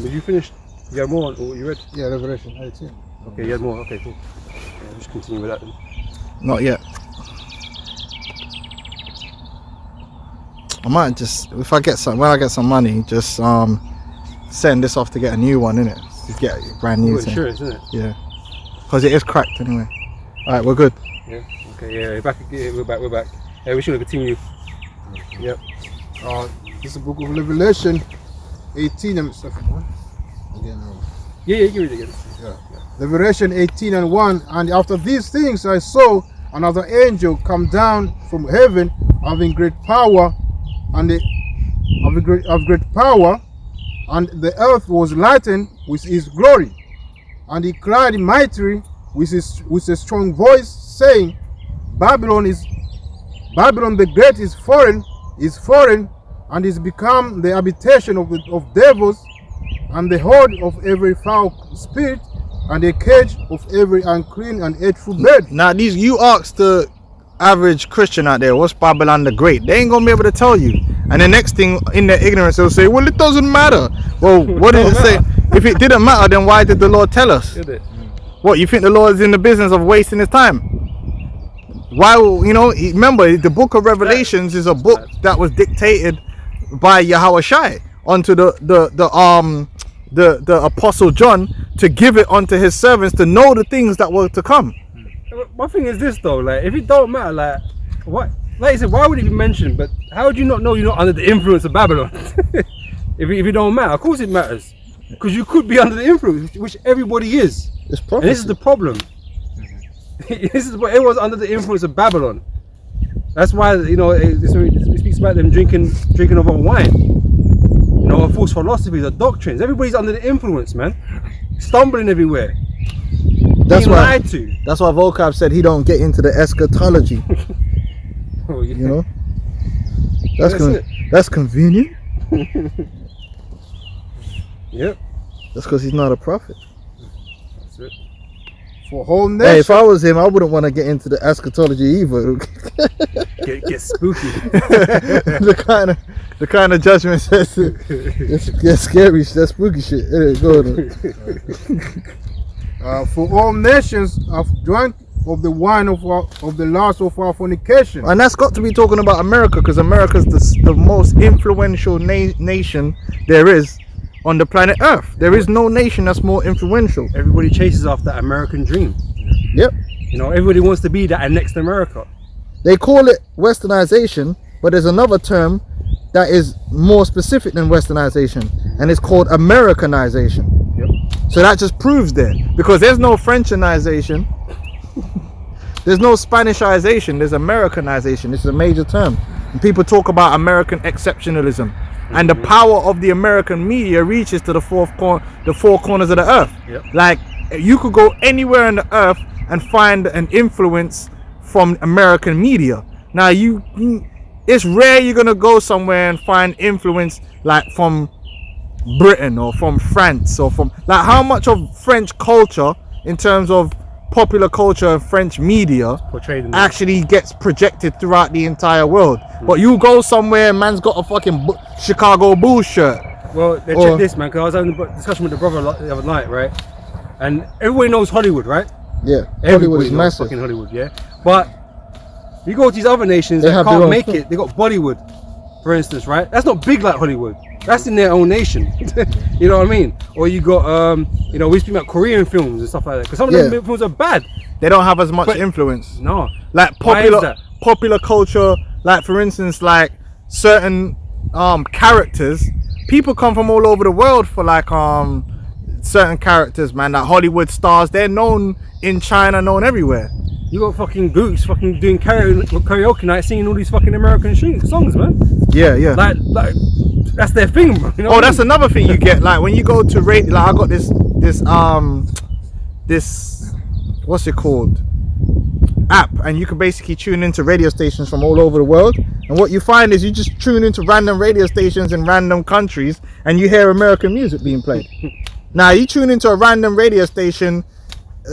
Did you finish? You had more, or you read? Yeah, Revelation 18. Okay, you had more. Okay, cool. Yeah, just continue with that then. Not yet. I might just, if I get some, when I get some money, just send this off to get a new one, innit? To get a brand new Good thing. insurance, isn't it? Yeah. Because it is cracked anyway. Alright, we're good. Yeah. Okay. Yeah. We're back. Yeah, we're back. Yeah, we should continue. Yep. This is the book of Revelation 18 and Yeah. You read it again. Yeah. Revelation 18 and 1. And after these things I saw another angel come down from heaven, having great power, and great power, and the earth was lightened with his glory. And he cried mightily with a strong voice, saying, Babylon the Great is foreign, and is become the habitation of devils, and the hold of every foul spirit, and a cage of every unclean and hateful bird. Now you ask the average Christian out there, what's Babylon the Great? They ain't gonna be able to tell you. And the next thing, in their ignorance, they'll say, well, it doesn't matter. Well, what did it say? If it didn't matter, then why did the Lord tell us? Did it? What, you think the Lord is in the business of wasting his time? Why, remember, the book of Revelations is a book that was dictated by Yahweh Shai onto the Apostle John, to give it unto his servants to know the things that were to come. My thing is this though, like, if it don't matter, like, what? Like I said, why would it be mentioned? But how would you not know you're not under the influence of Babylon? if it don't matter, of course it matters, because you could be under the influence, which everybody is. It's And prophecy. this is the problem. This is what everyone's under the influence of Babylon. That's why it speaks about them drinking of our wine. False philosophies, or doctrines. Everybody's under the influence, man. Stumbling everywhere. That's being why. lied to. That's why Vocab said he don't get into the eschatology. Oh, yeah. You know. That's That's convenient. Yep. That's because he's not a prophet. That's it. For whole Hey, nation. if I was him, I wouldn't want to get into the eschatology either. Get spooky. the kind of judgment says it's scary, that's spooky shit. Go on. For all nations have drunk of the wine of the lust of our fornication. And that's got to be talking about America, because America's the most influential nation there is on the planet Earth. There is no nation that's more influential. Everybody chases after that American dream. Yep. Everybody wants to be that next America. They call it westernization, but there's another term that is more specific than westernization, and it's called Americanization. Yep. So that just proves there, because there's no Frenchization, there's no Spanishization, there's Americanization. This is a major term. And people talk about American exceptionalism, and the power of the American media reaches to the four corners of the earth. Yep. Like, you could go anywhere on the earth and find an influence from American media. Now it's rare you're gonna go somewhere and find influence like from Britain or from France, or from, like, how much of French culture in terms of popular culture and French media Portrayed in actually gets projected throughout the entire world. But you go somewhere and man's got a fucking Chicago Bulls shirt. Well, check this, man, because I was having a discussion with the brother the other night, right? And everybody knows Hollywood, right? Yeah, Hollywood Everybody is knows massive. fucking Hollywood, yeah. But you go to these other nations They that have their can't own make thing. it. They got Bollywood, for instance, right? That's not big like Hollywood. That's in their own nation. You know what I mean? Or you got, we speak about Korean films and stuff like that, because some of them films are bad. They don't have as much But- influence. No. Like Why is that? popular culture, like for instance, like certain characters, people come from all over the world for like certain characters, man. Like Hollywood stars, they're known in China, known everywhere. You got fucking Gooks fucking doing karaoke night, singing all these fucking American songs, man. Yeah, yeah. Like that's their thing, bro. You know Oh, what I that's mean? another thing you get. Like when you go to radio, like I got this what's it called, app, and you can basically tune into radio stations from all over the world. And what you find is you just tune into random radio stations in random countries, and you hear American music being played. Now you tune into a random radio station,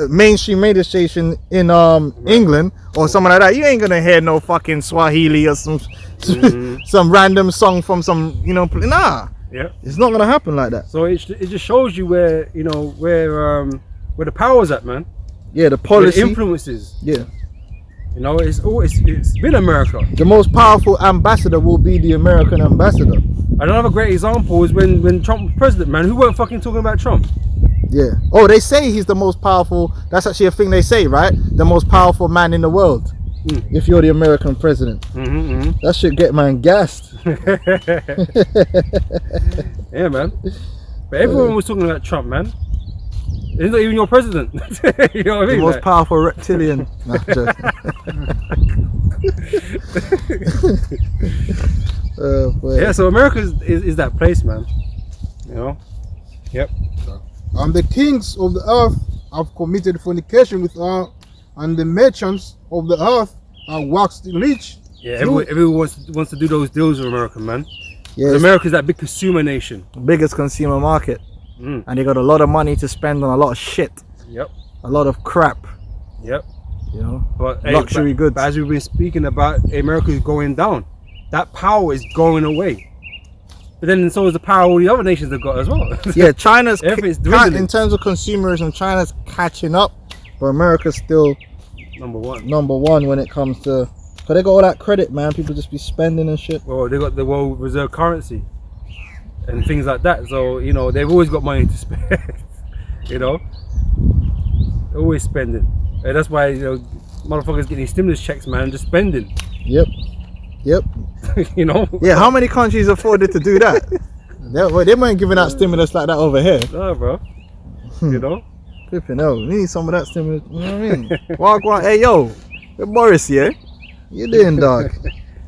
mainstream radio station in England or something like that, you ain't gonna hear no fucking Swahili or some random song from some, nah. Yeah. It's not gonna happen like that. So it just shows you where where the power's at, man. Yeah, the Where policy. the influences. Yeah. You know, it's been America. The most powerful ambassador will be the American ambassador. Another great example is when Trump was president, man. Who weren't fucking talking about Trump? Yeah. Oh, they say he's the most powerful. That's actually a thing they say, right? The most powerful man in the world. If you're the American president. That shit get man gassed. Yeah, man. But everyone was talking about Trump, man. He's not even your president. You know what I The mean? most Like, powerful reptilian. Nah, I'm joking. Boy. yeah, so America is that place, man. You know? Yep. And the kings of the earth have committed fornication with her, and the merchants of the earth are waxed rich. Yeah, everyone wants to do those deals with America, man. Yeah, America's that big consumer nation. biggest consumer market. And they got a lot of money to spend on a lot of shit. Yep. A lot of crap. Yep. You know? But Luxury goods. But as we've been speaking about, America is going down. That power is going away. But then so is the power all the other nations have got as well. Yeah, China's Everything's dwindling. in terms of consumerism, China's catching up, but America's still Number one. number one when it comes to, cause they got all that credit, man. People just be spending and shit. Well, they got the world reserve currency and things like that. So you know they've always got money to spend. You know, always spending, and that's why motherfuckers getting these stimulus checks, man, just spending. Yep. You know. Yeah, how many countries afforded to do that? They weren't giving out stimulus like that over here. No, bro. You know. Flipping hell, we need some of that stimulus. You know what I mean? Walk around, hey yo, Boris, yeah, you doing, dog?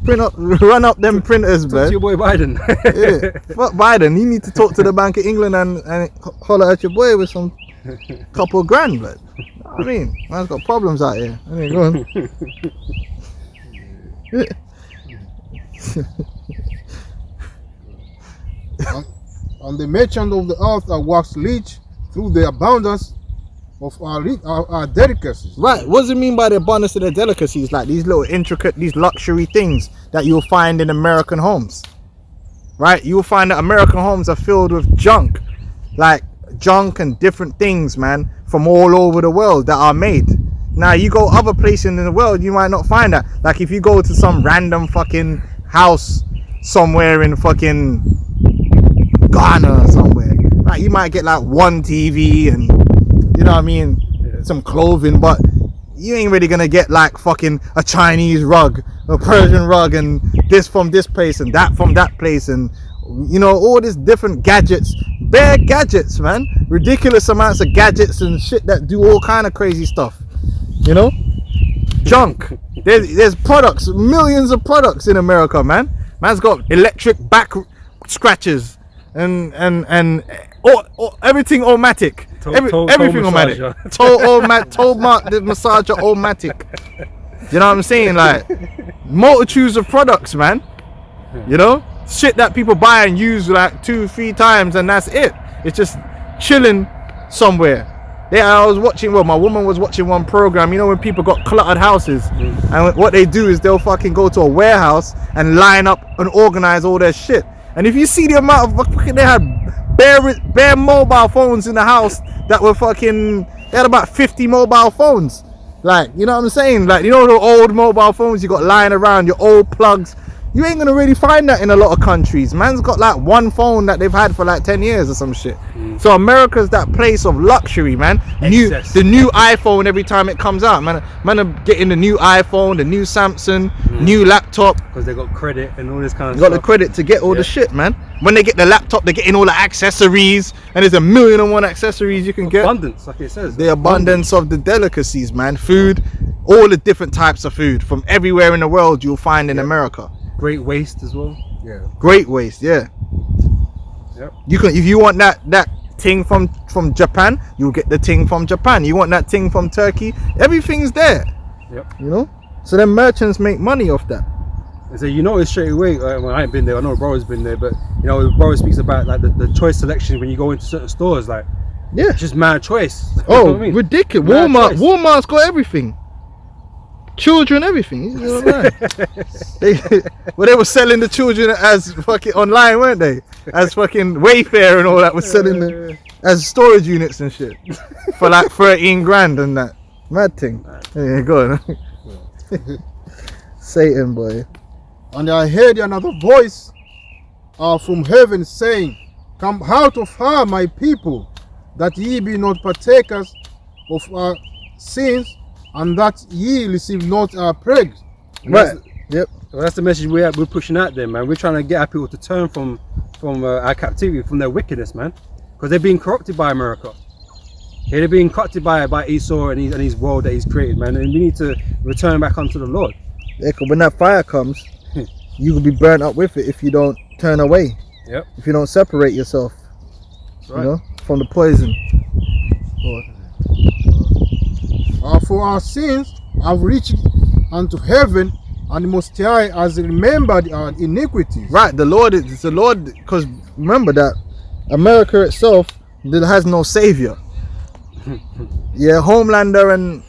Run up them printers, Talk to man. your boy Biden. Yeah. Fuck Biden. You need to talk to the Bank of England and holler at your boy with some couple grand, but I mean, man's got problems out here. I mean, go on. And the merchants of the earth are waxed rich through the abundance of our delicacies. Right, what does it mean by the abundance of the delicacies? Like these little intricate, these luxury things that you'll find in American homes. Right, you'll find that American homes are filled with junk. Like junk and different things, man, from all over the world that are made. Now you go other places in the world, you might not find that. Like if you go to some random fucking house somewhere in fucking Ghana or somewhere, like you might get like one TV and you know what I mean, some clothing, but you ain't really gonna get like fucking a Chinese rug, a Persian rug, and this from this place and that from that place, and you know, all these different gadgets, bare gadgets, man, ridiculous amounts of gadgets and shit that do all kind of crazy stuff, you know, junk. There's products, millions of products in America, man. Man's got electric back scratchers and everything automatic. Everything automatic. The massager automatic. You know what I'm saying? Like multitudes of products, man. You know, shit that people buy and use like 2-3 times, and that's it. It's just chilling somewhere. Yeah, I was watching. Well, my woman was watching one program. You know, when people got cluttered houses, and what they do is they'll fucking go to a warehouse and line up and organize all their shit. And if you see the amount of fucking, they had bare mobile phones in the house that were fucking, they had about 50 mobile phones. Like, you know what I'm saying? Like, you know the old mobile phones you got lying around, your old plugs. You ain't gonna really find that in a lot of countries. Man's got like one phone that they've had for like 10 years or some shit. So America's that place of luxury, man. The new iPhone every time it comes out, man are getting the new iPhone, the new Samsung, new laptop. Because they got credit and all this kind of You got stuff. the credit to get all the shit, man. When they get the laptop, they're getting all the accessories, and there's 1,000,001 accessories you can get. Abundance, like it says. The abundance of the delicacies, man. Food, all the different types of food from everywhere in the world you'll find in America. Great waste as well. Yeah. Great waste, yeah. Yep. You can, if you want that thing from Japan, you'll get the thing from Japan. You want that thing from Turkey, everything's there. Yep. You know, so then merchants make money off that. So you notice straight away. Well, I ain't been there. I know Bro's been there, but you know, Bro speaks about like the choice selection when you go into certain stores. Like, Yeah. just mad choice. You know Oh, what I mean? ridiculous. Mad choice. Walmart's got everything. children, everything. You know what I mean? They were selling the children as fucking online, weren't they? As fucking Wayfair and all that was selling them as storage units and shit for like 13 grand and that mad thing. Yeah, go on. Satan, boy. And I heard another voice from heaven saying, "Come out of her, my people, that ye be not partakers of our sins, and that ye receive not our plagues." Right. Yep. Well, that's the message we're pushing out there, man. We're trying to get our people to turn from our captivity, from their wickedness, man, because they're being corrupted by America. Yeah, they're being corrupted by Esau and his world that he's created, man. And we need to return back unto the Lord. Yeah, 'cause when that fire comes, you will be burnt up with it if you don't turn away. Yep. If you don't separate yourself, Right. you know, from the poison. For our sins have reached unto heaven, and the Most High has remembered our iniquities. Right, the Lord is the Lord, because remember that America itself has no savior. Yeah, Homelander and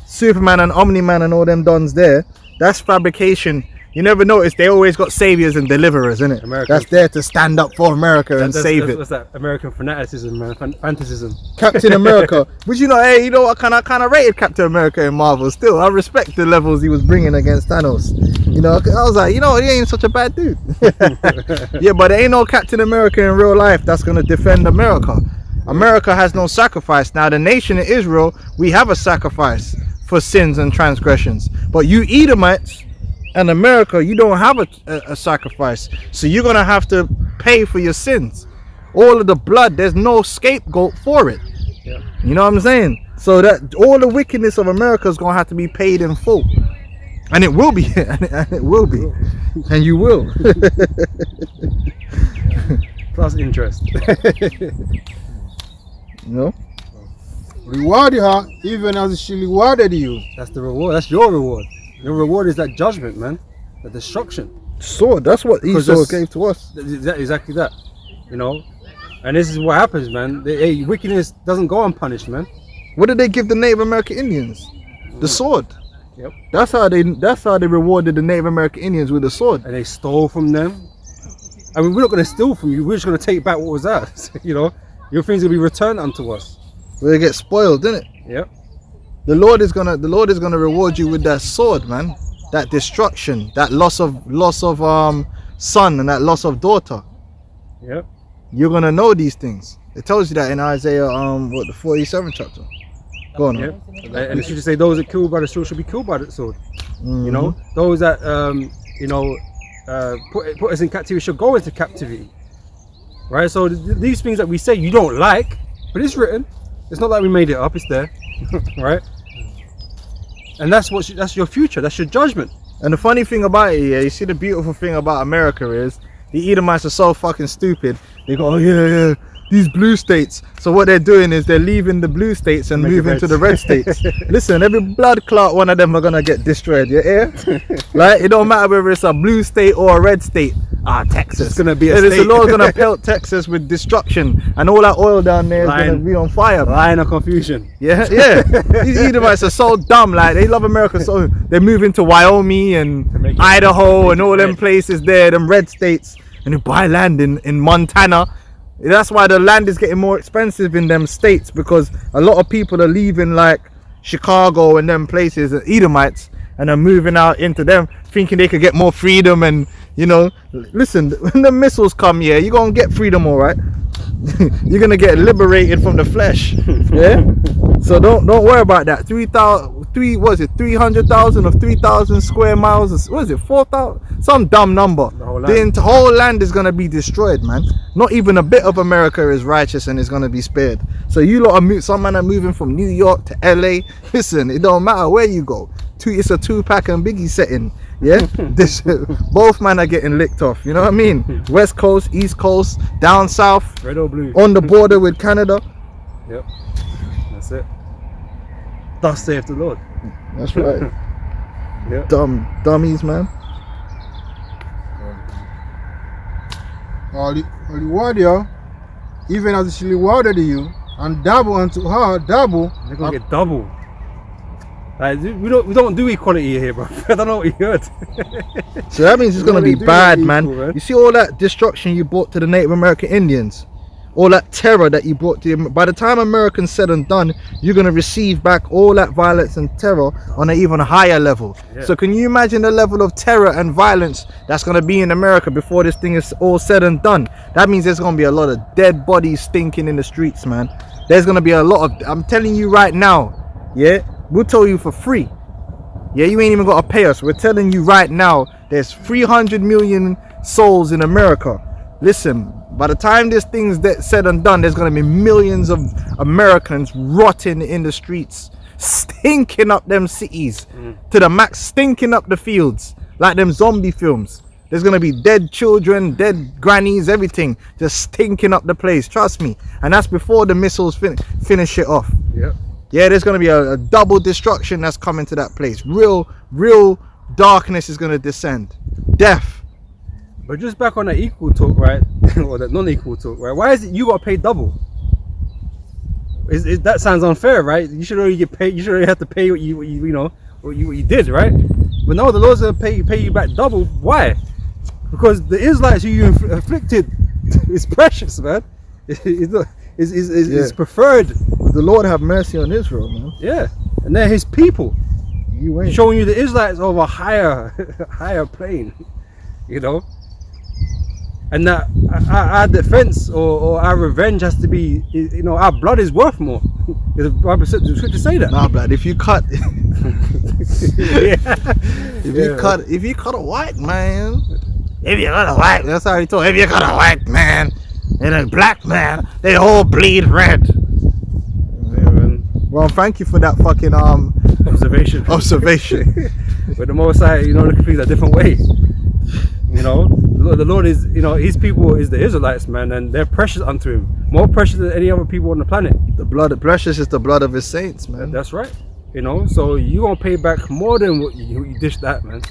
Superman and Omni-Man and all them dons there, that's fabrication. You never notice they always got saviors and deliverers, innit? American- That's there to stand up for America and save it. What's that? American fanaticism, man. Fanaticism. Captain America, which you know, hey, you know what? I kind of rated Captain America in Marvel. Still, I respect the levels he was bringing against Thanos. You know, I was like, you know, he ain't such a bad dude. Yeah, but there ain't no Captain America in real life that's gonna defend America. America has no sacrifice. Now, the nation of Israel, we have a sacrifice for sins and transgressions. But you Edomites and America, you don't have a sacrifice. So you're gonna have to pay for your sins. All of the blood, there's no scapegoat for it. Yeah. You know what I'm saying? So that all the wickedness of America is gonna have to be paid in full. And it will be, and it will be. And you will. Plus interest. You know? Reward her even as she rewarded you. That's the reward. That's your reward. Your reward is that judgment, man. The destruction. Sword, that's what Esau that's- gave to us. Exactly that. You know? And this is what happens, man. Wickedness doesn't go unpunished, man. What did they give the Native American Indians? The sword. Yep. That's how they rewarded the Native American Indians with the sword. And they stole from them. I mean, we're not going to steal from you. We're just going to take back what was ours. You know? Your things will be returned unto us. They get spoiled, didn't it? Yep. The Lord is gonna reward you with that sword, man. That destruction, that loss of son and that loss of daughter. Yep. You're gonna know these things. It tells you that in Isaiah the 47th chapter. Go on. Yep. And it should just say those that killed by the sword should be killed by the sword. You know, those that put us in captivity should go into captivity. Right. So these things that we say you don't like, but it's written. It's not like we made it up. It's there. Right. And that's your future. That's your judgment. And the funny thing about it, yeah, you see the beautiful thing about America is the Edomites are so fucking stupid. They go, oh yeah, these blue states. So what they're doing is they're leaving the blue states and Make it moving red. to the red states. Listen, every blood clot one of them are gonna get destroyed. You hear? Like, it don't matter whether it's a blue state or a red state. Texas. It's gonna be a The state. Lord's gonna pelt Texas with destruction, and all that oil down there is gonna Lion. be on fire. Man. Line of confusion. Yeah. These Edomites are so dumb. Like, they love America, so they're moving to Wyoming and make it- Idaho and all them red. places there, them red states, and they buy land in Montana. That's why the land is getting more expensive in them states, because a lot of people are leaving like Chicago and them places, Edomites, and are moving out into them, thinking they could get more freedom. And you know, listen, when the missiles come here, you're gonna get freedom, all right. You're gonna get liberated from the flesh. Yeah. So don't worry about that. 300,000 or 3,000 square miles? What is it? 4,000? Some dumb number. The whole land. The whole land is gonna be destroyed, man. Not even a bit of America is righteous and is gonna be spared. So you lot are some man are moving from New York to LA. Listen, it don't matter where you go. It's a Tupac and Biggie setting. Yeah, both men are getting licked off. You know what I mean? West Coast, East Coast, down south, Red or blue. on the border with Canada. Yep. That's it. Thus saith the Lord. That's right. Yep. Dummies, man. Reward her even as she rewarded you, and double unto her double. They're gonna get double. Like, we don't do equality here, bro. I don't know what you heard. So that means it's We gonna don't be do bad, that man. equal, man. You see all that destruction you brought to the Native American Indians, all that terror that you brought to them. By the time Americans said and done, you're gonna receive back all that violence and terror on an even higher level. Yeah. So can you imagine the level of terror and violence that's gonna be in America before this thing is all said and done? That means there's gonna be a lot of dead bodies stinking in the streets, man. There's gonna be a lot of, I'm telling you right now, yeah, we'll tell you for free. Yeah, you ain't even got to pay us. We're telling you right now, there's 300 million souls in America. Listen, by the time this thing's said and done, there's going to be millions of Americans rotting in the streets, stinking up them cities to the max, stinking up the fields like them zombie films. There's going to be dead children, dead grannies, everything just stinking up the place. Trust me. And that's before the missiles finish it off. Yep. Yeah, there's going to be a double destruction that's coming to that place. Real darkness is going to descend. Death. But just back on that equal talk, right? Or that non-equal talk, right? Why is it you got to pay double? That sounds unfair, right? You should already get paid. You should already have to pay what you did, right? But no, the Lord's gonna pay you back double. Why? Because the Israelites who you afflicted is precious, man. It's preferred. The Lord have mercy on Israel, man. Yeah, and they're His people. You ain't. Showing you the Israelites of a higher plane, you know. And that our defense or our revenge has to be, you know, our blood is worth more. The Bible said, the scripture say that. Nah, blood. If you cut, Yeah. if you cut a white man, that's how he told. If you cut a white man and a black man, they all bleed red. Yeah, man. Well, thank you for that fucking Observation. But the Most High, you know, look at things a different way. You know, the Lord is, you know, His people is the Israelites, man, and they're precious unto Him, more precious than any other people on the planet. The blood of precious is the blood of His saints, man. That's right. You know, so you gonna pay back more than what you dished that, man.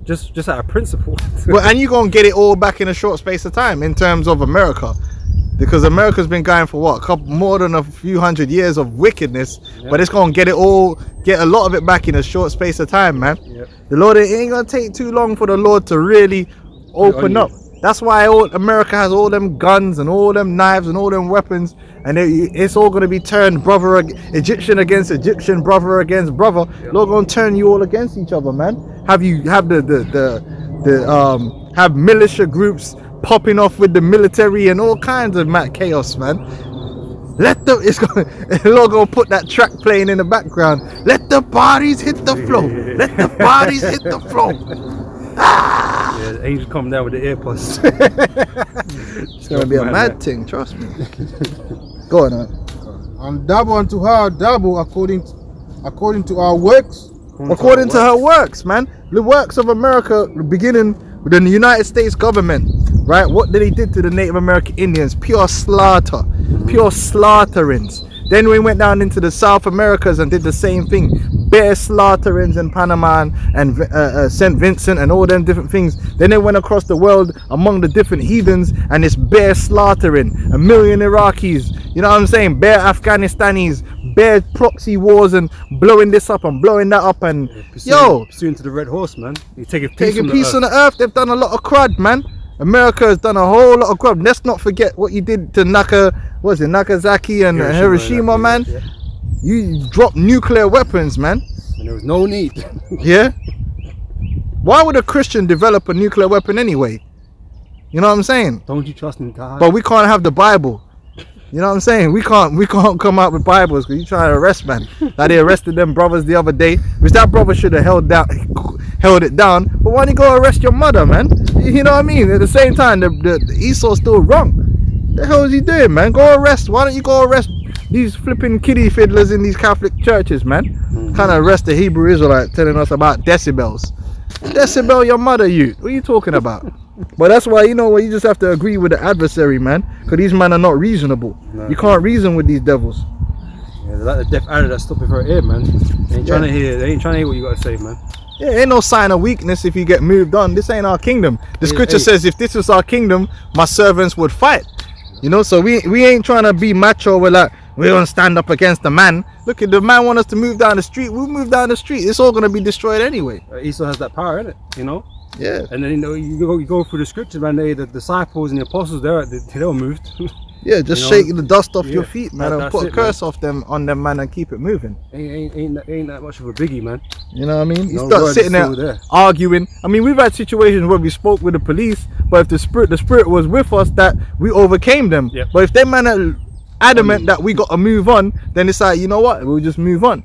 Just out of principle. Well, and you're gonna get it all back in a short space of time in terms of America, because America's been going for what, more than a few hundred years of wickedness, but it's gonna get a lot of it back in a short space of time, man. Yep. The Lord, it ain't gonna take too long for the Lord to really open up. That's why America has all them guns and all them knives and all them weapons, and it's all gonna be turned Egyptian against Egyptian, brother against brother. Yep. Lord gonna turn you all against each other, man. Have militia groups popping off with the military and all kinds of mad chaos, man. Lord gonna put that track playing in the background. Let the bodies hit the floor. Let the bodies hit the floor. Yeah, the angels come down with the AirPods. It's gonna be a mad thing, trust me. Go on, man. And double unto her, double according to our works. According to her works, man. The works of America, beginning with the United States government, right? What they did to the Native American Indians, pure slaughter, pure slaughterings. Then we went down into the South Americas and did the same thing. Bare slaughterings in Panama and St. Vincent and all them different things. Then they went across the world among the different heathens and it's bare slaughtering. 1 million Iraqis, you know what I'm saying? Bare Afghanistanis, bare proxy wars and blowing this up and blowing that up and pursuing to the red horse, man. You take a piece on the earth. They've done a lot of crud, man. America has done a whole lot of crud. Let's not forget what you did to Nagasaki and Hiroshima, man. Yeah. You dropped nuclear weapons, man. And there was no need. Yeah. Why would a Christian develop a nuclear weapon anyway? You know what I'm saying? Don't you trust in God? But we can't have the Bible. You know what I'm saying? We can't come out with Bibles because you trying to arrest, man. Like they arrested them brothers the other day, which that brother should have held it down. But why don't you go arrest your mother, man? You know what I mean? At the same time, the Esau's still wrong. The hell is he doing, man? Go arrest. Why don't you go arrest these flipping kiddie fiddlers in these Catholic churches, man? Kind of arrest the Hebrew Israelite telling us about decibels. Decibel your mother, you. What are you talking about? But that's why, you know what, you just have to agree with the adversary, man, because these men are not reasonable. No. You can't reason with these devils. Yeah, they're like the deaf adder that's stopping for her ear, man. They ain't trying to hear what you gotta say, man. Yeah, ain't no sign of weakness if you get moved on. This ain't our kingdom. The scripture says if this was our kingdom, my servants would fight. You know, so we ain't trying to be macho with like, we're gonna stand up against the man. Look, at the man want us to move down the street, we'll move down the street. It's all gonna be destroyed anyway. Esau has that power, innit? You know. Yeah. And then you go through the scriptures, man. The disciples and the apostles, they all moved. Yeah, just You know, shake the dust off your yeah, feet, man, and that's put a it, curse off them on them, man, and keep it moving. ain't that much of a biggie, man. You know what I mean? You No, start word sitting is still there there. arguing. I mean, we've had situations where we spoke with the police, but if the spirit was with us, that we overcame them. Yep. But if them man are adamant that we got to move on, then it's like, you know what? We'll just move on.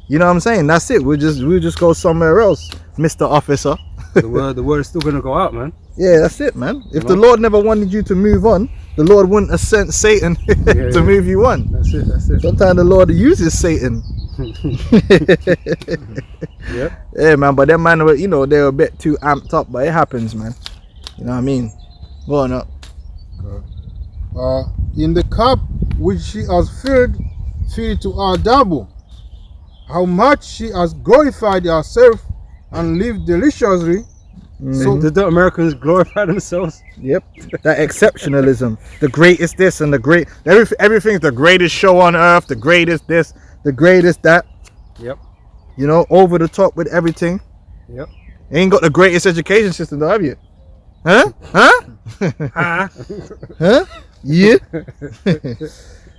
You know what I'm saying? That's it. We'll just go somewhere else, Mr. Officer. The word is still gonna go out, man. Yeah, that's it, man. If the know? Lord never wanted you to move on, the Lord wouldn't have sent Satan to yeah. move you on. That's it. Sometimes the Lord uses Satan. Yep. Yeah, man, but them man were, you know, they were a bit too amped up, but it happens, man. You know what I mean? Go on up. In the cup which she has filled, fill it to her double. How much she has glorified herself and lived deliciously. So Did the Americans glorify themselves? Yep, that exceptionalism, the greatest this and the great everything's the greatest show on earth, the greatest this, the greatest that. Yep. You know, over the top with everything. Yep. Ain't got the greatest education system, though, have you? Huh? Ah. Huh? Yeah.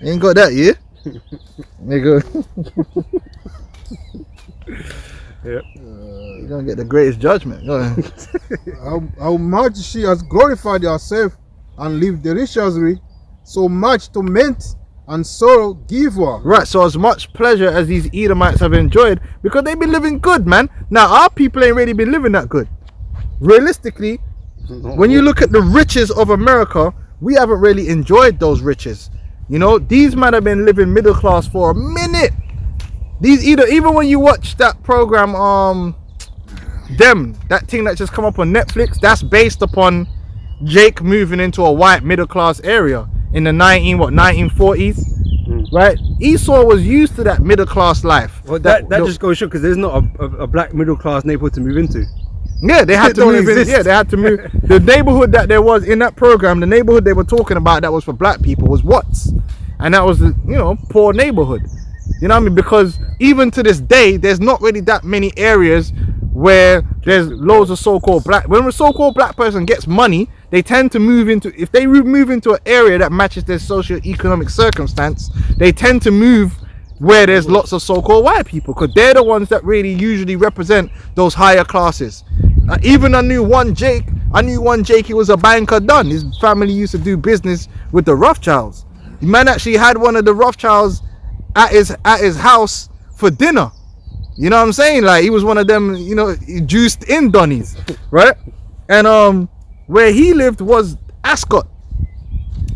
Ain't got that, yeah. Nigga. Yep. You're gonna get the greatest judgment. Go ahead. how much she has glorified herself and lived deliciously, so much torment and sorrow give her. Right, so as much pleasure as these Edomites have enjoyed, because they've been living good, man. Now our people ain't really been living that good. Realistically, when you look at the riches of America, we haven't really enjoyed those riches. You know, these men have been living middle class for a minute. These even when you watch that program, that thing that just come up on Netflix, that's based upon Jake moving into a white middle class area in the 1940s, right? Esau was used to that middle class life. Well, that just goes to show, because there's not a black middle class neighborhood to move into. Yeah, they had It to don't move in. exist. Yeah, they had to move. The neighborhood that there was in that program, the neighborhood they were talking about that was for black people was Watts, and that was the, you know, poor neighborhood. You know what I mean? Because even to this day, there's not really that many areas where there's loads of so-called black. When a so-called black person gets money, they tend to move into. If they move into an area that matches their socio-economic circumstance, they tend to move where there's lots of so-called white people, because they're the ones that really usually represent those higher classes. Even I knew one Jake. He was a banker done. His family used to do business with the Rothschilds. The man actually had one of the Rothschilds at his house for dinner. You know what I'm saying? Like, he was one of them, you know, juiced in Donnies, right? And where he lived was Ascot.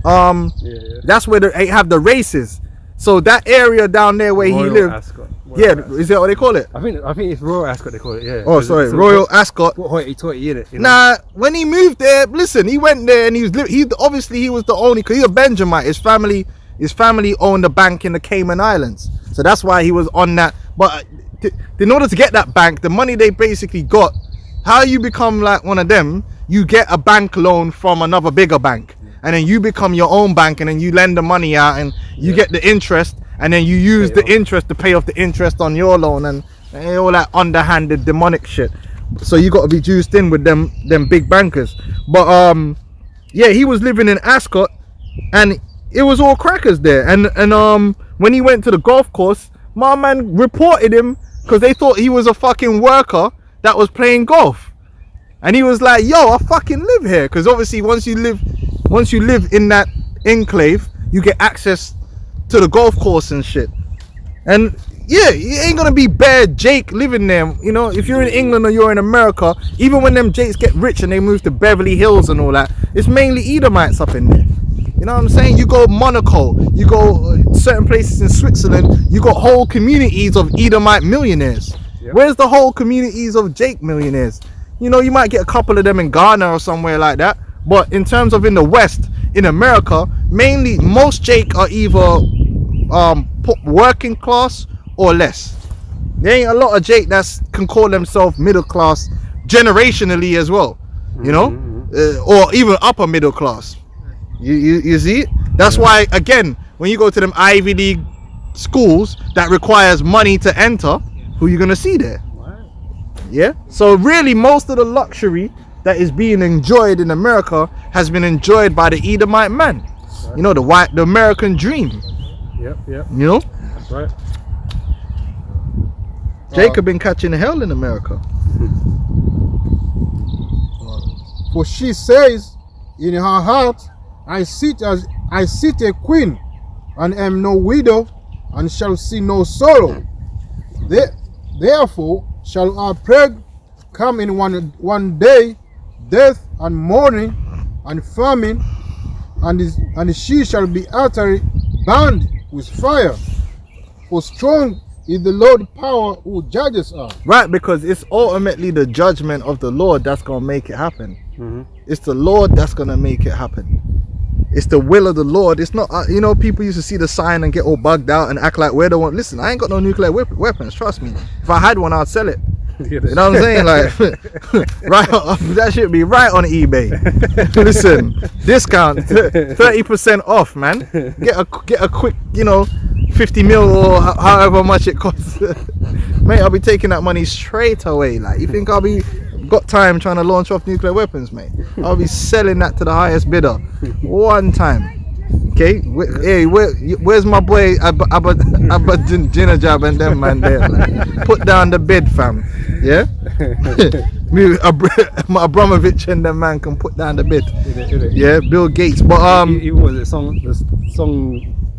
That's where they have the races. So that area down there where he lived, Ascot. is that what they call it? I think it's Royal Ascot they call it. Yeah. Oh, sorry, Royal Ascot. Hoity-toity in it. You know? Nah, when he moved there, listen, he went there and he was the only, because he's a Benjamite. His family owned a bank in the Cayman Islands, so that's why he was on that. But in order to get that bank, the money they basically got, how you become like one of them, you get a bank loan from another bigger bank, and then you become your own bank, and then you lend the money out, and you get the interest, and then you use the interest to pay off the interest on your loan, and all that underhanded demonic shit. So you got to be juiced in with them big bankers. But yeah, he was living in Ascot, and it was all crackers there. And when he went to the golf course, my man reported him because they thought he was a fucking worker that was playing golf. And he was like, yo, I fucking live here. Because obviously once you live in that enclave, you get access to the golf course and shit. And yeah, it ain't gonna be bare Jake living there. You know, if you're in England or you're in America, even when them Jakes get rich and they move to Beverly Hills and all that, it's mainly Edomites up in there. You know what I'm saying? You go Monaco, you go certain places in Switzerland, you got whole communities of Edomite millionaires. Yep. Where's the whole communities of Jake millionaires? You know, you might get a couple of them in Ghana or somewhere like that. But in terms of in the West, in America, mainly most Jake are either working class or less. There ain't a lot of Jake that can call themselves middle class generationally as well, you know, or even upper middle class. You see it? That's why, again, when you go to them Ivy League schools that requires money to enter, who you gonna see there? Yeah. So really, most of the luxury that is being enjoyed in America has been enjoyed by the Edomite man. You know, the American dream. Yep. You know, That's right. Jacob been catching hell in America. For she says in her heart, I sit a queen, and am no widow, and shall see no sorrow. Therefore shall our plague come in one day, death and mourning and famine, and she shall be utterly burned with fire. For strong is the Lord power who judges us. Right, because it's ultimately the judgment of the Lord that's gonna make it happen. It's the Lord that's gonna make it happen. It's the will of the Lord. It's not, you know, people used to see the sign and get all bugged out and act like we're the one. Listen, I ain't got no nuclear weapons, trust me. If I had one, I'd sell it. You know what I'm saying? Like, right, that should be right on eBay. Listen, discount 30% off, man. Get a quick, you know, 50 mil or however much it costs. Mate, I'll be taking that money straight away. Like, you think I'll be got time trying to launch off nuclear weapons, mate? I'll be selling that to the highest bidder one time. Okay, hey, where's my boy Abba Jinajab and them man there? Like, put down the bid, fam. Yeah, Abramovich and them man can put down the bid. Yeah, Bill Gates. But He was it the song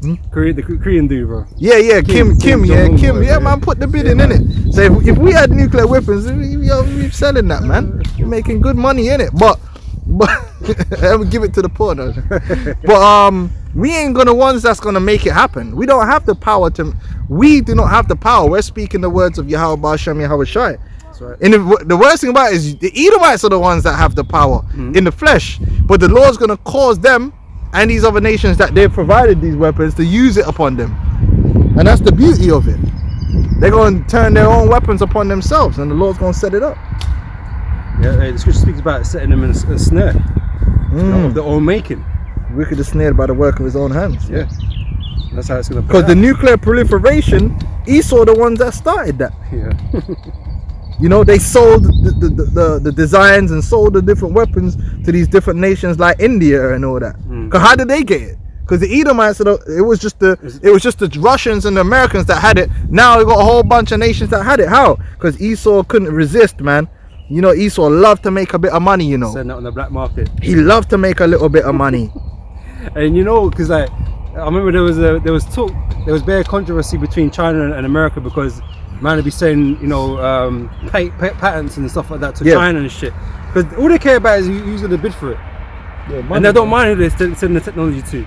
the Korean dude, bro. Yeah, Kim, Jong-un, yeah, man, put the bid in it. So if we had nuclear weapons, we're selling that, man. We're making good money in it. But I would give it to the poor though. But we ain't gonna ones that's gonna make it happen. We don't have the power to. We do not have the power. We're speaking the words of Yahweh Ba'Shem Yahweh Shai. That's right. And the worst thing about it is the Edomites are the ones that have the power in the flesh. But the Lord's gonna cause them and these other nations that they've provided these weapons to use it upon them. And that's the beauty of it. They're gonna turn their own weapons upon themselves, and the Lord's gonna set it up. Yeah, the scripture speaks about setting them in a snare, you know, of their own making. Wicked is snared by the work of his own hands. Yeah, that's how it's gonna. Because the nuclear proliferation, Esau the ones that started that. Yeah. You know, they sold the designs and sold the different weapons to these different nations like India and all that. Because how did they get it? Because the Edomites, it was just the Russians and the Americans that had it. Now we got a whole bunch of nations that had it. How? Because Esau couldn't resist, man. You know, Esau loved to make a bit of money, you know. Selling that on the black market. He loved to make a little bit of money. And you know, because like, I remember there was bare controversy between China and America because man would be saying, you know, patents and stuff like that to China and shit. Because all they care about is using the bid for it. Yeah, and they don't mind who they're sending the technology to.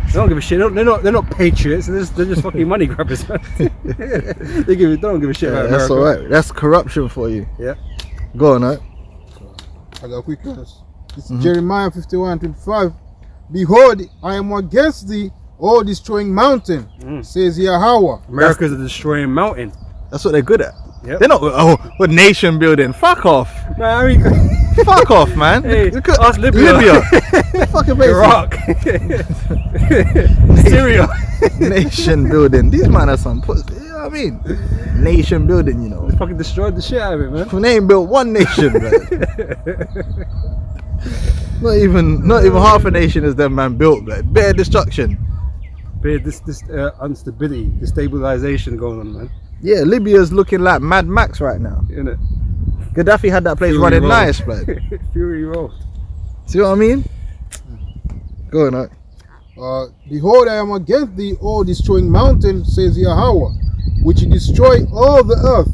They don't give a shit. They're not patriots. They're just fucking money grabbers, man. They don't give a shit about America. That's alright. That's corruption for you. Yeah. Go on, right? I got a quick verse. It's Jeremiah 51:25. Behold, I am against thee, O destroying mountain, says Yahweh. America's a destroying mountain. That's what they're good at. Yep. They're not. What nation building? Fuck off. Man, I mean, Fuck off, man. Hey, Look at us Libya. Fucking Iraq. Syria. Nation building. These man are some. You know what I mean? Nation building, you know. They fucking destroyed the shit out of it, man. They ain't built one nation, man. Not even half a nation is them man built, man. Bare destruction. Bare this instability, destabilization going on, man. Yeah, Libya's looking like Mad Max right now. Isn't it? Gaddafi had that place Fury running road. nice, man. Fury road. See what I mean? Go on, right? Behold, I am against thee, O destroying mountain, says Yahweh, which destroy all the earth,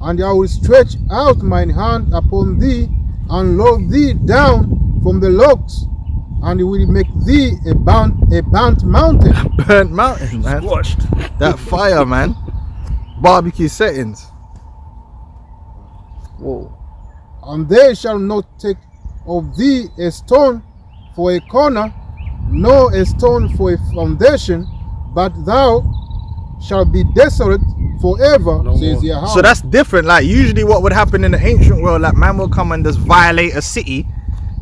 and I will stretch out mine hand upon thee, and load thee down from the logs, and will make thee a burnt mountain. Burnt mountain, man. Squashed. That fire, man. Barbecue settings. Whoa. And they shall not take of thee a stone for a corner, nor a stone for a foundation, but thou shalt be desolate forever, No says more. Yahweh. So that's different. Like usually what would happen in the ancient world, like man will come and just violate a city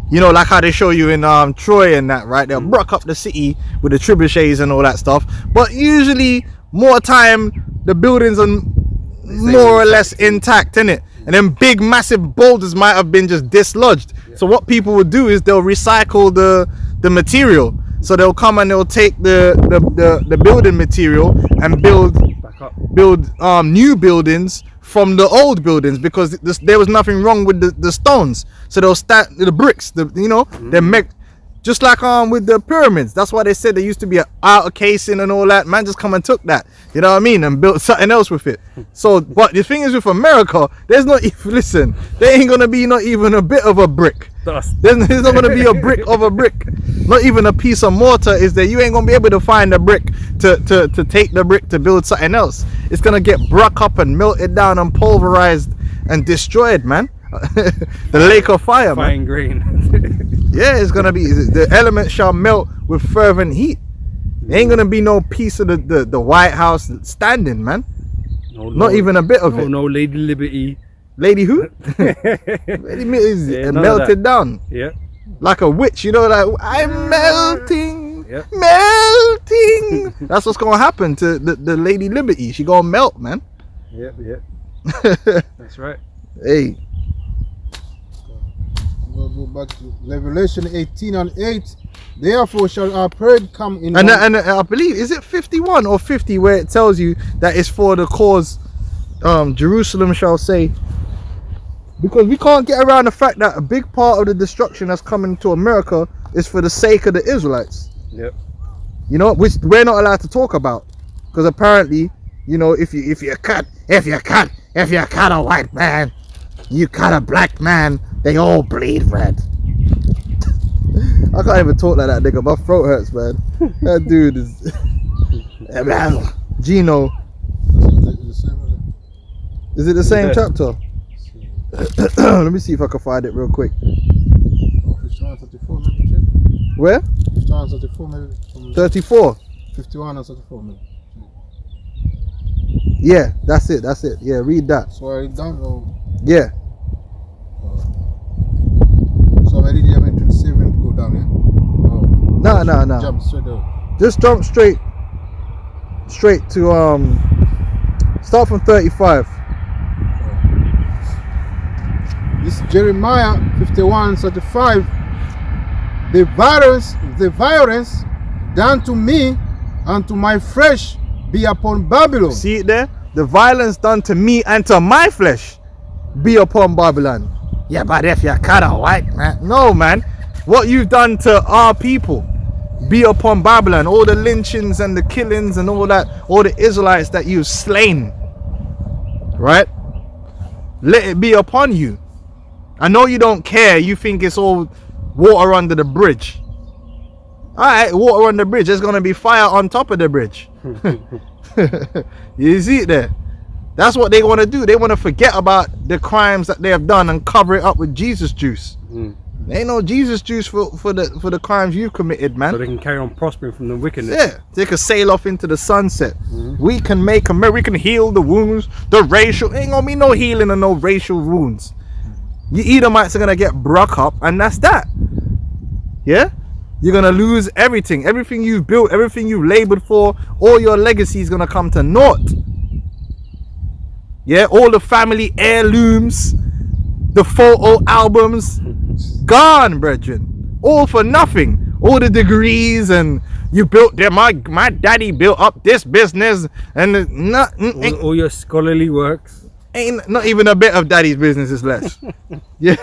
You know, like how they show you in Troy and that, right? They'll broke up the city with the trebuchets and all that stuff. But usually, more time, the buildings are more or less intact, innit? And then big, massive boulders might have been just dislodged. So what people would do is they'll recycle the material. So they'll come and they'll take the building material and build new buildings from the old buildings, because there was nothing wrong with the stones. So they'll start the bricks, they make, just like with the pyramids. That's why they said there used to be an outer casing and all that. Man just come and took that, you know what I mean, and built something else with it. So, but the thing is with America, there's not even, listen, there ain't gonna be not even a bit of a brick. There's not gonna be a brick of a brick. Not even a piece of mortar is there. You ain't gonna be able to find a brick to take the brick to build something else. It's gonna get broke up and melted down and pulverized and destroyed, man. The lake of fire, man. Fine grain. Yeah, it's gonna be, the elements shall melt with fervent heat. There ain't gonna be no piece of the White House standing, man. Not even a bit of it. No Lady Liberty. Lady who? Lady is melted down. Yeah. Like a witch, you know, like I'm melting, Yep. melting. That's what's gonna happen to the Lady Liberty. She gonna melt, man. Yep. That's right. Hey. We'll go back to Revelation 18:8. Therefore shall our parade come in. And I believe, is it 51 or 50 where it tells you that it's for the cause, Jerusalem shall say. Because we can't get around the fact that a big part of the destruction that's coming to America is for the sake of the Israelites. Yep. You know, which we're not allowed to talk about, because apparently, you know, if you cut a white man, you cut a black man, they all bleed red. I can't even talk like that, nigga. My throat hurts, man. That dude is Gino. Is it the same chapter? Let me see if I can find it real quick. 51, 34 maybe, check. Where? 51, 34 maybe. 34. 51 and 34 maybe. Yeah, that's it. Yeah, read that. So I don't know. Yeah. So I read 11 27 to go down, yeah? No. Jump straight down. Just jump straight to start from 35. This is Jeremiah 51:35. The violence done to me and to my flesh be upon Babylon. See it there? The violence done to me and to my flesh be upon Babylon. Yeah, but if you cut a white man, no, man. What you've done to our people be upon Babylon. All the lynchings and the killings and all that, all the Israelites that you've slain, right? Let it be upon you. I know you don't care. You think it's all water under the bridge. All right, water on the bridge. There's gonna be fire on top of the bridge. You see it there? That's what they want to do. They want to forget about the crimes that they have done and cover it up with Jesus juice. There ain't no Jesus juice for the crimes you've committed, man. So they can carry on prospering from the wickedness. Yeah, they can sail off into the sunset. We can make America, heal the wounds, the racial. Ain't gonna be no healing of no racial wounds. You Edomites are gonna get broke up, and that's that. Yeah, you're gonna lose everything you've built, everything you've labored for. All your legacy is gonna come to naught. Yeah, all the family heirlooms, the photo albums, gone, brethren. All for nothing. All the degrees, and you built there. My daddy built up this business, and not All your scholarly works. ain't not even a bit of daddy's business is left. Yeah,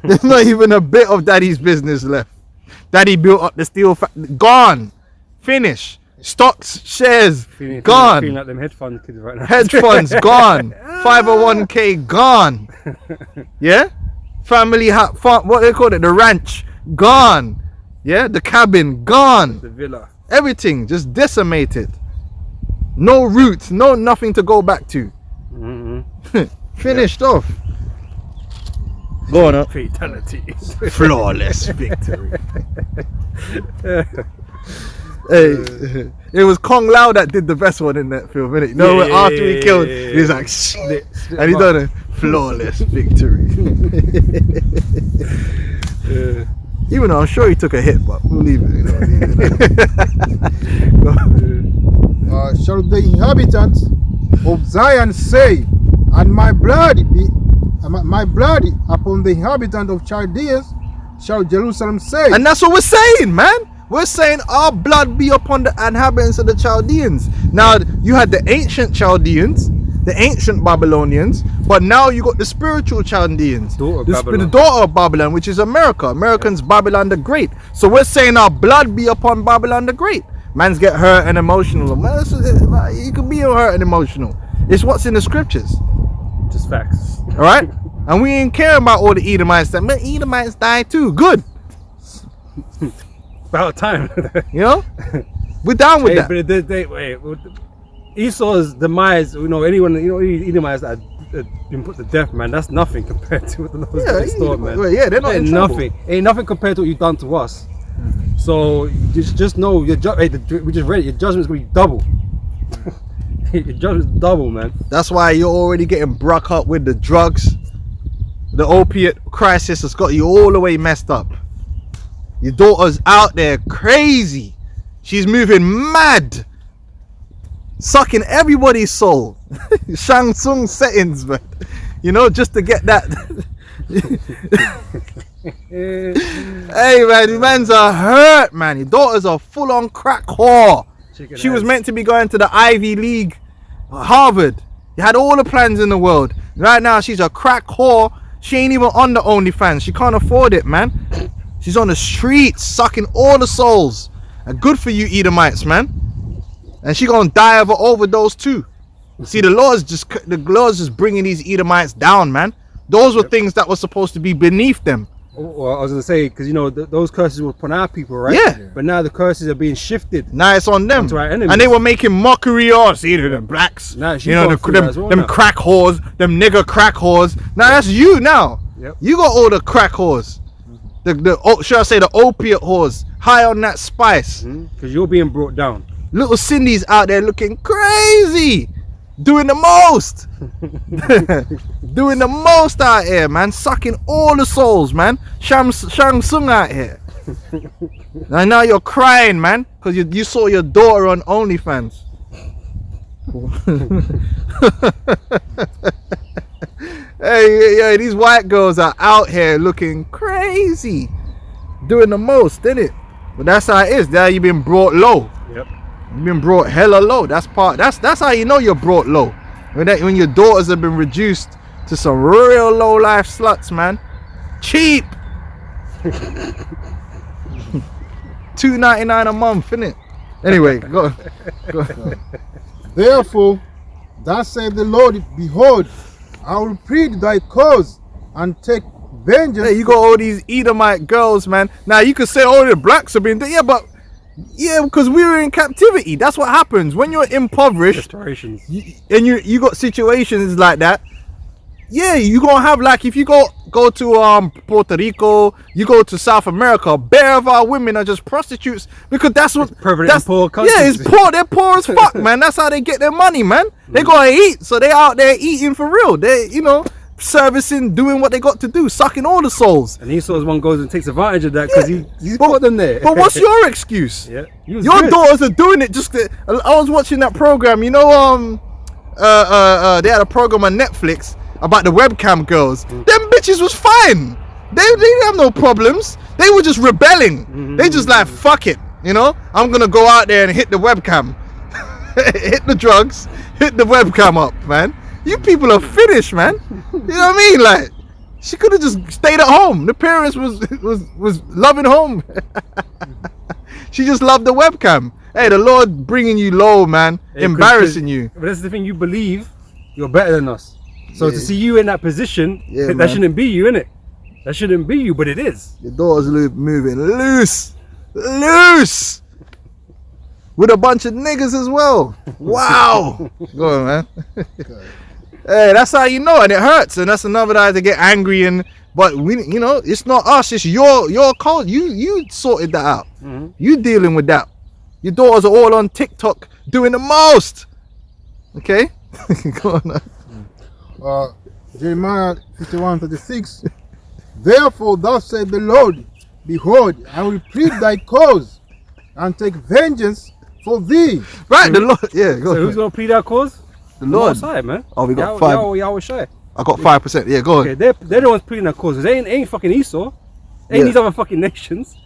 there's not even a bit of daddy's business left. Daddy built up the steel gone, finish. Stocks, shares, gone. Feeling like them hedge fund kids right now. Hedge funds gone. 501k gone. Yeah, family what they call it, the ranch gone. Yeah, the cabin gone. The villa. Everything just decimated. No roots, no nothing to go back to. Finished off. Go on up. Fatality. Flawless victory. Hey, it was Kung Lao that did the best one in that film, innit? No, after he killed, he was like, and he done a flawless victory. Even though I'm sure he took a hit, but we'll leave it. Shall the inhabitants of Zion say, and my blood upon the inhabitant of Chaldeans shall Jerusalem say. And that's what we're saying, man. We're saying our blood be upon the inhabitants of the Chaldeans. Now, you had the ancient Chaldeans, the ancient Babylonians, but now you got the spiritual Chaldeans, the daughter of Babylon, which is America. Americans, Babylon the Great. So we're saying our blood be upon Babylon the Great. Mans get hurt and emotional. Man, you can be hurt and emotional. It's what's in the scriptures. Just facts. All right? And we ain't caring about all the Edomites. That man, Edomites died too. Good. About time. You know? We're down with that. But Esau's demise, anyone, Edomites that been put to death, man, that's nothing compared to what the Lord's in store, man. Yeah, they're not in trouble. Ain't nothing compared to what you've done to us. So just know we just read it, your judgment's gonna be double. Your judgment's double, man. That's why you're already getting broke up with the drugs. The opiate crisis has got you all the way messed up. Your daughter's out there crazy. She's moving mad. Sucking everybody's soul. Shang Tsung settings, man. Just to get that. Hey, man, the man's are hurt, man. Your daughter's a full-on crack whore. She was meant to be going to the Ivy League, Harvard. You had all the plans in the world. Right now, she's a crack whore. She ain't even on the OnlyFans. She can't afford it, man. She's on the streets, sucking all the souls. And good for you, Edomites, man. And she gonna die of an overdose too. See, the Lord's just bringing these Edomites down, man. Those were things that were supposed to be beneath them. Well, I was gonna say, because those curses were upon our people, right? Yeah. But now the curses are being shifted. Now it's on them. To our enemies. And they were making mockery of, see, the blacks. Nah, them crack whores, them nigger crack whores. Now that's you now. Yep. You got all the crack whores. Should I say the opiate whores, high on that spice. Because you're being brought down. Little Cindy's out there looking crazy. Doing the most. Doing the most out here, man. Sucking all the souls, man. Shang Tsung out here. And now you're crying, man, because you saw your daughter on OnlyFans. Hey, these white girls are out here looking crazy. Doing the most, innit? But that's how it is. Now you've been brought low. Yep. You've been brought hella low. That's how you know you're brought low. When your daughters have been reduced to some real low life sluts, man. Cheap. $2.99 a month, innit? Anyway, go. Therefore, thus said the Lord, behold, I will plead thy cause and take vengeance. Hey, you got all these Edomite girls, man. Now you could say all the blacks have been there, yeah, because we were in captivity. That's what happens when you're impoverished and you got situations like that. Yeah, you gonna have, like, if you go to Puerto Rico, you go to South America, bare of our women are just prostitutes, because that's what poor countries. Yeah, it's poor. They're poor as fuck, man. That's how they get their money, man. They gotta eat, so they out there eating for real. They, servicing, doing what they got to do, sucking all the souls. And Esau's one goes and takes advantage of that because he's put them there. But what's your excuse? Yeah, your daughters are doing it just to, I was watching that program, they had a program on Netflix about the webcam girls. Them bitches was fine. They didn't have no problems. They were just rebelling. They just like, fuck it, I'm gonna go out there and hit the webcam. Hit the drugs, hit the webcam up, man. You people are finished, man. You know what I mean? Like, she could have just stayed at home. The parents was loving home. She just loved the webcam. Hey, the Lord bringing you low, man. Embarrassing you. But that's the thing, you believe you're better than us. So to see you in that position, that shouldn't be you, innit? That shouldn't be you, but it is. Your daughter's moving loose. With a bunch of niggas as well. Wow. Go on, man. Hey, that's how you know, and it hurts, and that's another time to get angry. But we, it's not us. It's your cult. You sorted that out. You dealing with that. Your daughters are all on TikTok doing the most. Okay. Go on. Jeremiah 51:36. Therefore, thus said the Lord, behold, I will plead thy cause and take vengeance for thee. Right, the Lord. Yeah, go So who's on. gonna plead our cause? The Lord. Side, man. Oh, we got 5. Yahweh Shai. I got 5%. Yeah, go on. Okay, they're the ones pleading our cause. They ain't fucking Esau. Ain't Yeah. these other fucking nations.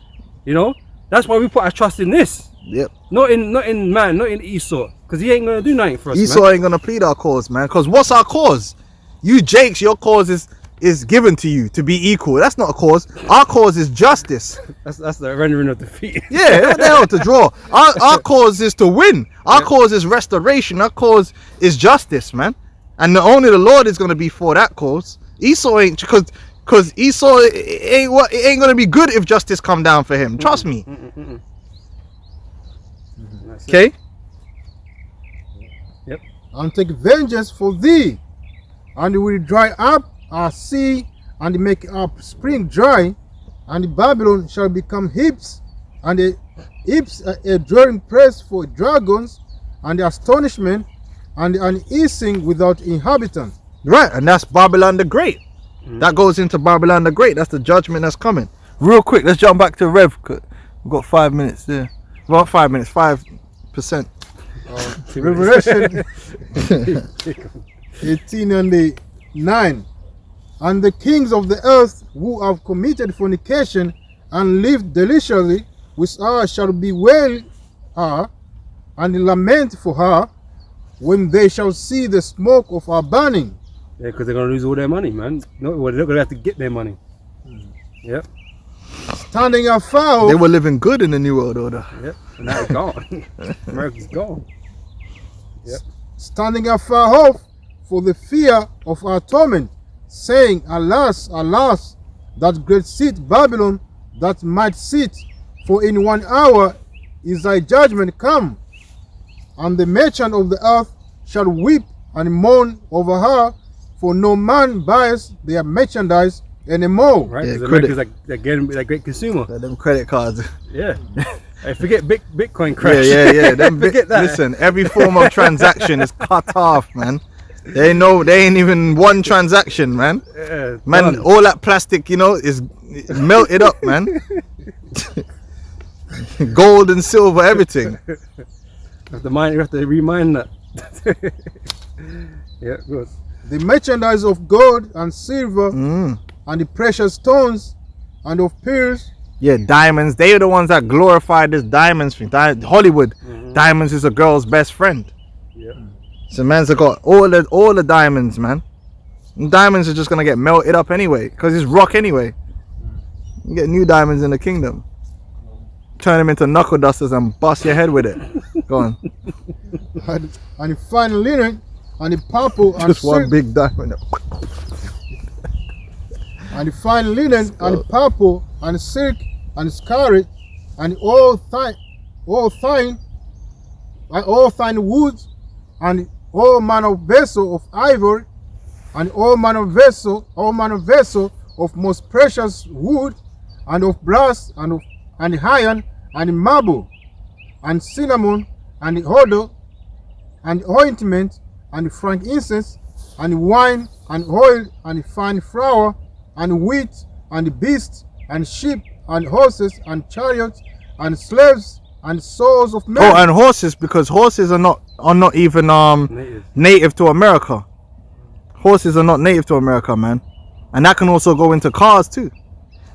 You know? That's why we put our trust in this. Yep. Not in man, not in Esau. Because he ain't gonna do nothing for us. Esau Man. ain't gonna plead our cause, man. Because what's our cause? You Jakes, your cause is given to you to be equal. That's not a cause. Our cause is justice. That's the rendering of defeat. Yeah, what the hell to draw? Our cause is to win. Our cause is restoration. Our cause is justice, man. And only the Lord is gonna be for that cause. Esau ain't, because Esau it ain't gonna be good if justice come down for him. Trust me. That's it. Okay. And take vengeance for thee, and will dry up our sea, and make our spring dry, and Babylon shall become heaps, and a dwelling place for dragons, and astonishment, and an easing without inhabitant. Right, and that's Babylon the Great. That goes into Babylon the Great. That's the judgment that's coming. Real quick, let's jump back to Rev. We've got 5 minutes there. Well, 5 minutes, 5%. Revelation 18 and 9. And the kings of the earth who have committed fornication and lived deliciously with her shall bewail her and lament for her when they shall see the smoke of her burning. Yeah, because they're gonna lose all their money, man. No, well, they're gonna have to get their money. Yep, Standing afar They off, were living good in the New World Order. yep. And now it's gone. America's gone. Yep. standing afar off for the fear of our torment, saying, Alas, alas, that great seat Babylon that might sit, for in 1 hour is thy judgment come, and the merchant of the earth shall weep and mourn over her, for no man buys their merchandise anymore. Right? Yeah, Because credit. America's like again that great consumer. Them credit cards. Yeah. Hey, forget Bitcoin crash. Yeah. Them Forget that. Listen, every form of transaction is cut off, man. They ain't even one transaction, man. Yeah, Man, done. all that plastic, is melted up, man. Gold and silver, everything. You have to remind that. Yeah, good. The merchandise of gold and silver Mm. and the precious stones and of pearls, Yeah, diamonds. They are the ones that glorify this diamonds thing. Hollywood, diamonds is a girl's best friend. Yeah. So man's have got all the diamonds, man. And diamonds are just gonna get melted up anyway, because it's rock anyway. You get new diamonds in the kingdom. Turn them into knuckle dusters and bust your head with it. Go on. and fine linen and the purple and Just one silk, big diamond. and the fine linen and the purple and silk and scarlet and all fine woods and all manner of vessel of ivory and all manner of vessel of most precious wood and of brass and iron and marble and cinnamon and oil and ointment and frankincense and wine and oil and fine flour and wheat and beasts and sheep and horses and chariots and slaves and souls of men. Oh, and horses, because horses are not even native to America. Horses are not native to America, man. And that can also go into cars too.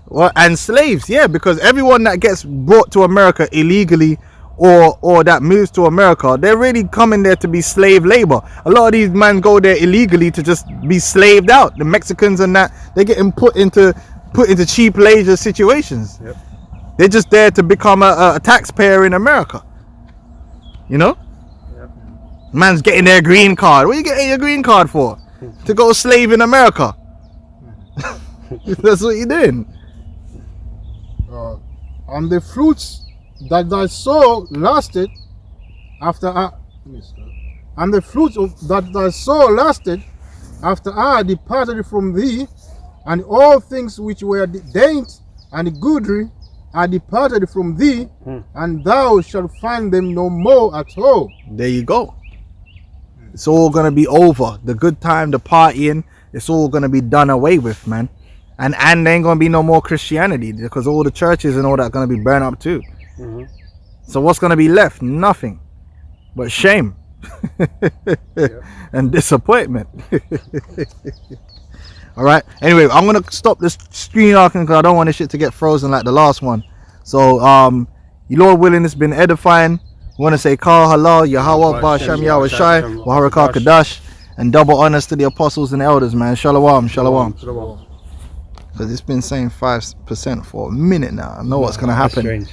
Well, and slaves, yeah, because everyone that gets brought to America illegally or that moves to America, they're really coming there to be slave labor. A lot of these men go there illegally to just be slaved out. The Mexicans and that, they're getting put into cheap labor situations. Yep. They're just there to become a taxpayer in America. You know? Yep. Man's getting their green card. What are you getting your green card for? To go slave in America. That's what you're doing. And the fruits that thy soul lasted after and the fruits of that thy soul lasted after I departed from thee, and all things which were dainty and goodly are departed from thee, and thou shalt find them no more at all. There you go. It's all gonna be over. The good time, the partying, it's all gonna be done away with, man. and there ain't gonna be no more Christianity because all the churches and all that are gonna be burned up too. Mhm. So what's gonna be left? Nothing but shame and disappointment. All right. Anyway, I'm gonna stop this screen arcing because I don't want this shit to get frozen like the last one. So, you Lord willing, it's been edifying. I want to say Kal Halal, Yahweh Ba'Shem Yahweh Shai, Waharakah Kadash, and double honors to the apostles and elders, man. Shalom, shalom. Shalom. Because it's been saying 5% for a minute now. I know what's gonna That's happen. strange.